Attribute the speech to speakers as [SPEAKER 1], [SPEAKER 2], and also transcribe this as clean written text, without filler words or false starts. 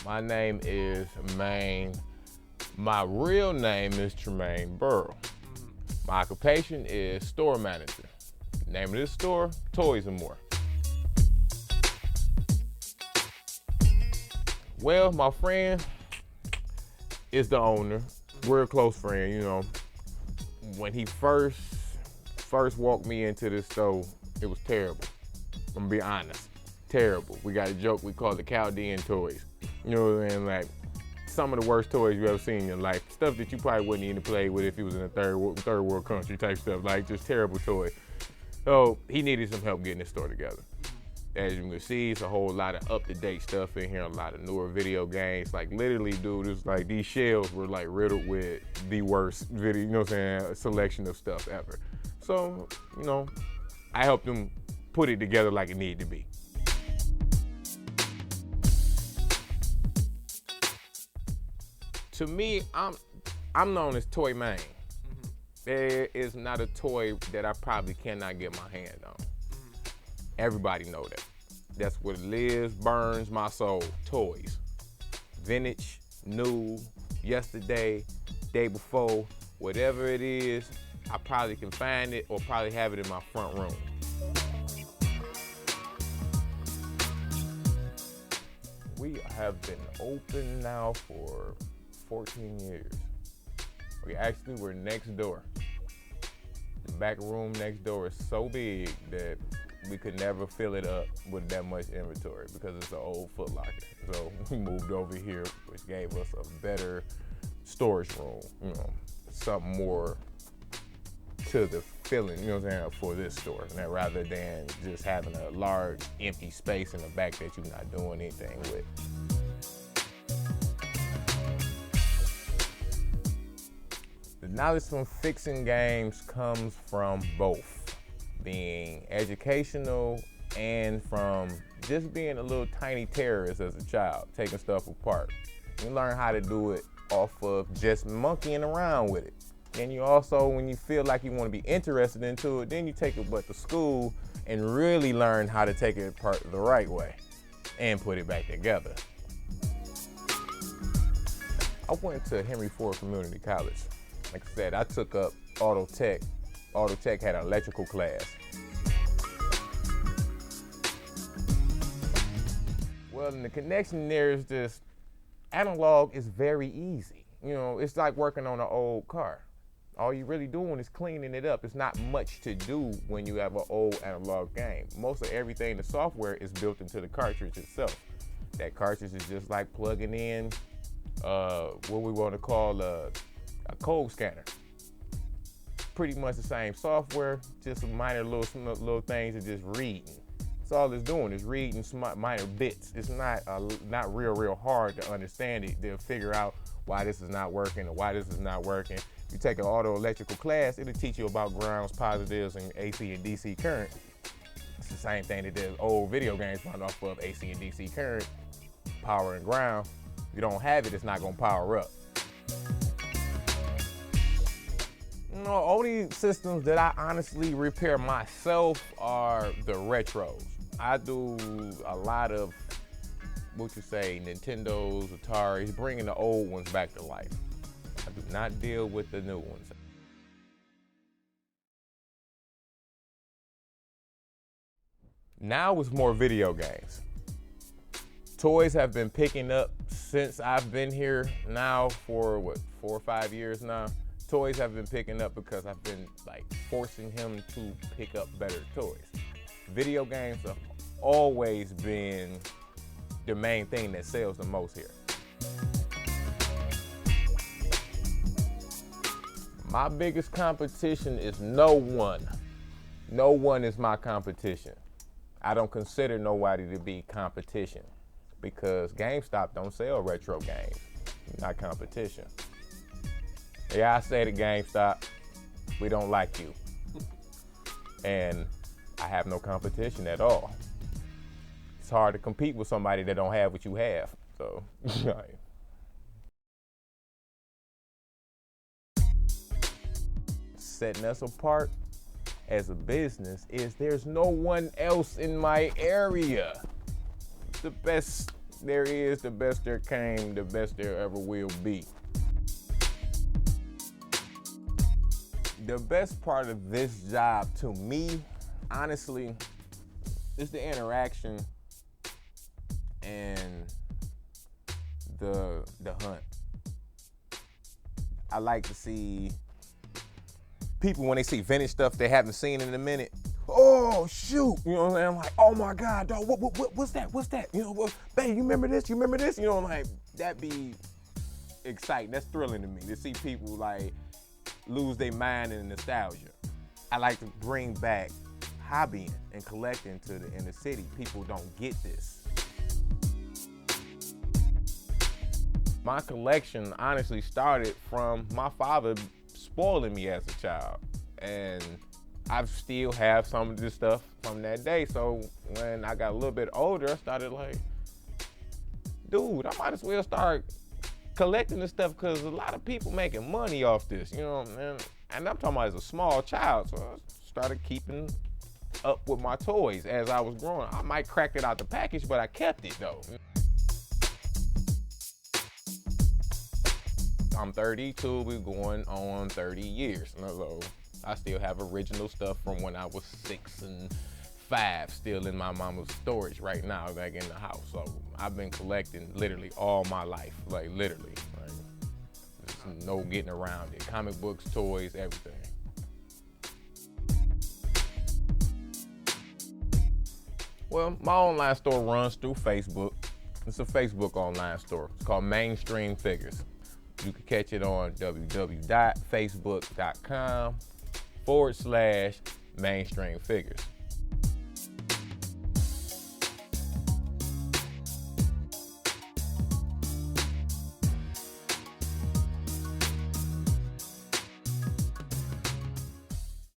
[SPEAKER 1] My name is Mayn. My real name is Tremaine Burrow. My occupation is store manager. Name of this store, Toys and More. Well, my friend is the owner. We're a close friend, you know. When he first walked me into this store, it was terrible. I'm gonna be honest, terrible. We got a joke, we call it Chaldean toys. You know what I mean? Like, some of the worst toys you ever seen in your life. Stuff that you probably wouldn't even play with if you was in a third world country type stuff. Like, just terrible toys. So he needed some help getting this store together. As you can see, it's a whole lot of up-to-date stuff in here, a lot of newer video games. Like, literally, dude, it's like these shelves were like riddled with the worst video, you know what I'm saying, selection of stuff ever. So, you know, I helped him put it together like it needed to be. To me, I'm known as Toy Mayn. There is not a toy that I probably cannot get my hand on. Everybody know that. That's what lives, burns my soul. Toys. Vintage, new, yesterday, day before, whatever it is, I probably can find it or probably have it in my front room. We have been open now for 14 years. We're next door. The back room next door is so big that we could never fill it up with that much inventory because it's an old Foot Locker. So we moved over here, which gave us a better storage room, you know, something more to the feeling, you know what I'm saying, for this store, and rather than just having a large empty space in the back that you're not doing anything with. The knowledge from fixing games comes from both being educational and from just being a little tiny terrorist as a child, taking stuff apart. You learn how to do it off of just monkeying around with it. And you also, when you feel like you want to be interested into it, then you take it back to school and really learn how to take it apart the right way and put it back together. I went to Henry Ford Community College. Like I said, I took up auto tech. Auto tech had an electrical class. Well, and the connection there is just, analog is very easy. You know, it's like working on an old car. All you're really doing is cleaning it up. It's not much to do when you have an old analog game. Most of everything, the software is built into the cartridge itself. That cartridge is just like plugging in what we want to call a code scanner. Pretty much the same software, just some minor little things and just reading. That's all it's doing, is reading minor bits. It's not real hard to understand it, to figure out why this is not working or why this is not working. You take an auto electrical class, it'll teach you about grounds, positives, and AC and DC current. It's the same thing that the old video games run off of, AC and DC current, power and ground. If you don't have it, it's not gonna power up. You know, only systems that I honestly repair myself are the retros. I do a lot of, what you say, Nintendos, Ataris, bringing the old ones back to life. I do not deal with the new ones. Now it's more video games. Toys have been picking up since I've been here now for, 4 or 5 years now. Toys have been picking up because I've been like forcing him to pick up better toys. Video games have always been the main thing that sells the most here. My biggest competition is no one. No one is my competition. I don't consider nobody to be competition because GameStop don't sell retro games, not competition. Yeah, I say to GameStop, we don't like you. And I have no competition at all. It's hard to compete with somebody that don't have what you have, so. Setting us apart as a business is there's no one else in my area. The best there is, the best there came, the best there ever will be. The best part of this job to me, honestly, is the interaction and the hunt. I like to see people when they see vintage stuff they haven't seen in a minute. Oh shoot, you know what I'm saying? I'm like, oh my God, dog, what's that? What's that? You know, babe, you remember this? You remember this? You know, like that be exciting. That's thrilling to me to see people like lose their mind in nostalgia. I like to bring back hobbying and collecting to the inner city. People don't get this. My collection honestly started from my father spoiling me as a child. And I still have some of this stuff from that day. So when I got a little bit older, I started like, dude, I might as well start collecting this stuff because a lot of people making money off this, you know, and I'm talking about as a small child. So I started keeping up with my toys as I was growing. I might crack it out the package, but I kept it though. I'm 32, we're going on 30 years. So I still have original stuff from when I was 6 and 5 still in my mama's storage right now back in the house. So I've been collecting literally all my life, like literally. Like, there's no getting around it. Comic books, toys, everything. Well, my online store runs through Facebook. It's a Facebook online store. It's called Mainstream Figures. You can catch it on www.facebook.com/mainstream figures.